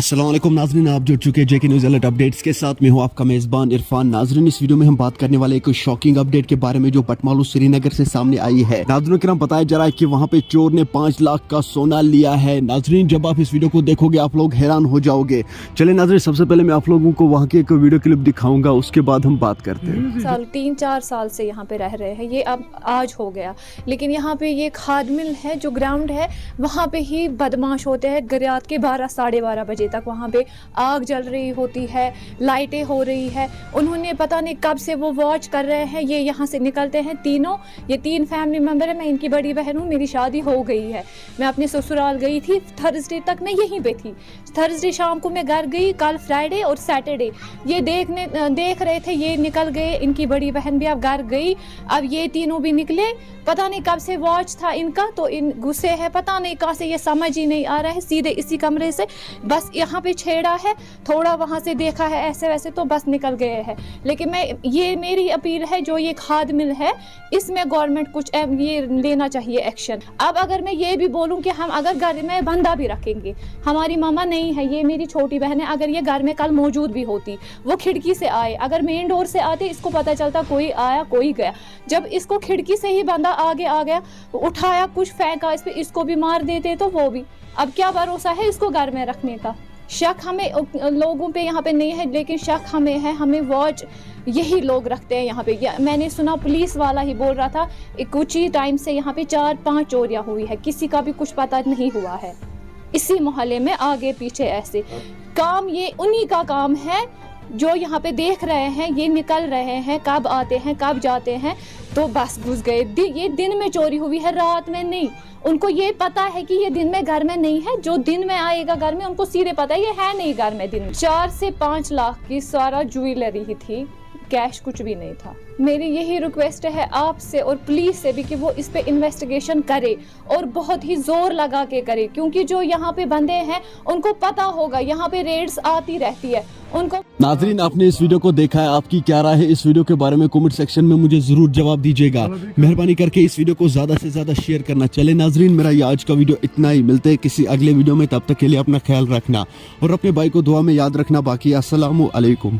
अस्सलाम वालेकुम नाजरीन, आप जुड़ चुके हैं जेके न्यूज़ अलर्ट अपडेट्स के साथ। मैं हूं आपका मेज़बान इरफान। नाजरीन, इस वीडियो में हम बात करने वाले एक शॉकिंग अपडेट के बारे में जो बटमालू श्रीनगर से सामने आई है। नाजरीन किराम, बताया जा रहा है कि वहां पे चोर ने 5 लाख का सोना लिया है। नाजरीन, जब आप इस वीडियो को देखोगे आप लोग हैरान हो जाओगे। चले नाजरीन, सबसे पहले मैं आप लोगों को वहाँ की एक वीडियो क्लिप दिखाऊंगा, उसके बाद हम बात करते हैं। 3-4 साल से यहाँ पे रह रहे हैं, ये अब आज हो गया। लेकिन यहाँ पे ये खाद मिल है, जो ग्राउंड है वहाँ पे ही बदमाश होते हैं। रात के 12-12:30 बजे तक वहाँ पे आग जल रही होती है, लाइटें हो रही है। उन्होंने पता नहीं कब से वो वॉच कर रहे हैं। ये यहाँ से निकलते हैं तीनों, ये 3 फैमिली मेम्बर है। मैं इनकी बड़ी बहन हूँ, मेरी शादी हो गई है। मैं अपने ससुराल गई थी, थर्सडे तक मैं यहीं पे थी। थर्सडे शाम को मैं घर गई, कल फ्राइडे और सैटरडे ये देख रहे थे। ये निकल गए, इनकी बड़ी बहन भी अब घर गई। अब ये तीनों भी निकले, पता नहीं कब से वॉच था इनका, तो इन गुस्से है, पता नहीं कहाँ से, ये समझ ही नहीं आ रहा है। सीधे इसी कमरे से बस यहाँ पे छेड़ा है, थोड़ा वहाँ से देखा है ऐसे वैसे, तो बस निकल गए हैं। लेकिन ये मेरी अपील है, जो ये खाद मिल है इसमें गवर्नमेंट कुछ ये लेना चाहिए एक्शन। अब अगर मैं ये भी बोलूँ कि हम अगर घर में बंदा भी रखेंगे, हमारी मामा नहीं है, ये मेरी छोटी बहन है, अगर ये घर में कल मौजूद भी होती, वो खिड़की से आए, अगर मेन डोर से आते इसको पता चलता कोई आया कोई गया। जब इसको खिड़की से ही बंदा आगे आ गया, उठाया कुछ फेंका इस पे, इसको भी मार देते तो वो भी। अब क्या भरोसा है इसको घर में रखने का। शक हमें लोगों पे यहाँ पे नहीं है, लेकिन शक हमें है, हमें वॉच यही लोग रखते हैं यहाँ पे। मैंने सुना पुलिस वाला ही बोल रहा था कुछ ही टाइम से यहाँ पे 4-5 चोरियां हुई है, किसी का भी कुछ पता नहीं हुआ है इसी मोहल्ले में, आगे पीछे ऐसे काम। ये उन्हीं का काम है जो यहाँ पे देख रहे हैं, ये निकल रहे हैं, कब आते हैं कब जाते हैं, तो बस घुस गए। ये दिन में चोरी हुई है, रात में नहीं। उनको ये पता है कि ये दिन में घर में नहीं है, जो दिन में आएगा घर में उनको सीधे पता है ये है नहीं घर में दिन में। 4 से 5 लाख की सारा ज्वेलरी ही थी, कैश कुछ भी नहीं था। मेरी यही रिक्वेस्ट है आपसे और पुलिस से भी कि वो इस पे इन्वेस्टिगेशन करे और बहुत ही जोर लगा के करे, क्योंकि जो यहाँ पे बंदे हैं उनको पता होगा यहाँ पे रेड्स आती रहती है उनको। नाजरीन, आपने इस वीडियो को देखा है, आपकी क्या राय है इस वीडियो के बारे में कमेंट सेक्शन में मुझे जरूर जवाब दीजिएगा। मेहरबानी करके इस वीडियो को ज्यादा से ज्यादा शेयर करना। चले नाजरीन, मेरा ये आज का वीडियो इतना ही। मिलते हैं किसी अगले वीडियो में, तब तक के लिए अपना ख्याल रखना और अपने भाई को दुआ में याद रखना। बाकी अस्सलामु अलैकुम।